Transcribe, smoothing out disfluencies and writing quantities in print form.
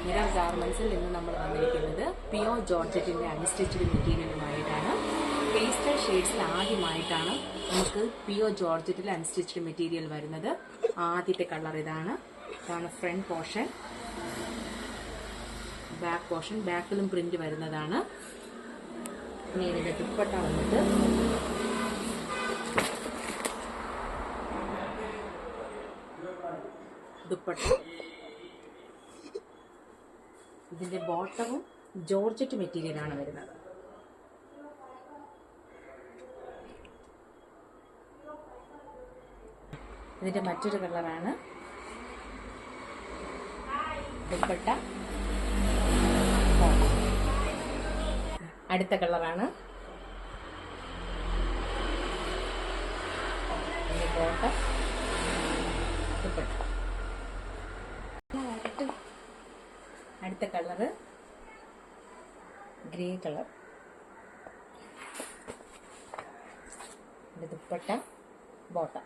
Mirror ഗാർമെന്റ്സിൽ നിന്ന് നമ്മൾ വന്നിരിക്കുന്നത് പിയോ ജോർജറ്റിന്റെ അൺസ്റ്റിച്ച്ഡ് മെറ്റീരിയലുമായിട്ടാണ്. പേസ്റ്റൽ ഷെയ്ഡ്സിൽ ആദ്യമായിട്ടാണ് നമുക്ക് പിയോ ജോർജറ്റിൽ അൺസ്റ്റിച്ച്ഡ് മെറ്റീരിയൽ വരുന്നത്. ആദ്യത്തെ കളർ ഇതാണ്. Front portion. ബാക്ക് പോർഷൻ, ബാക്കിലും പ്രിന്റ് വരുന്നതാണ്. ഇനി ഇതിന്റെ ദുപ്പട്ട വന്നിട്ട് ദുപ്പട്ട, ഇതിന്റെ ബോട്ടവും ജോർജറ്റ് മെറ്റീരിയലാണ് വരുന്നത്. ഇതിന്റെ മറ്റൊരു കളറാണ്. ദുപ്പട്ട, അടുത്ത കളറാണ്. ബോട്ടം, ദുപ്പട്ട. അടുത്ത colour grey colour. Dupatta, bottom.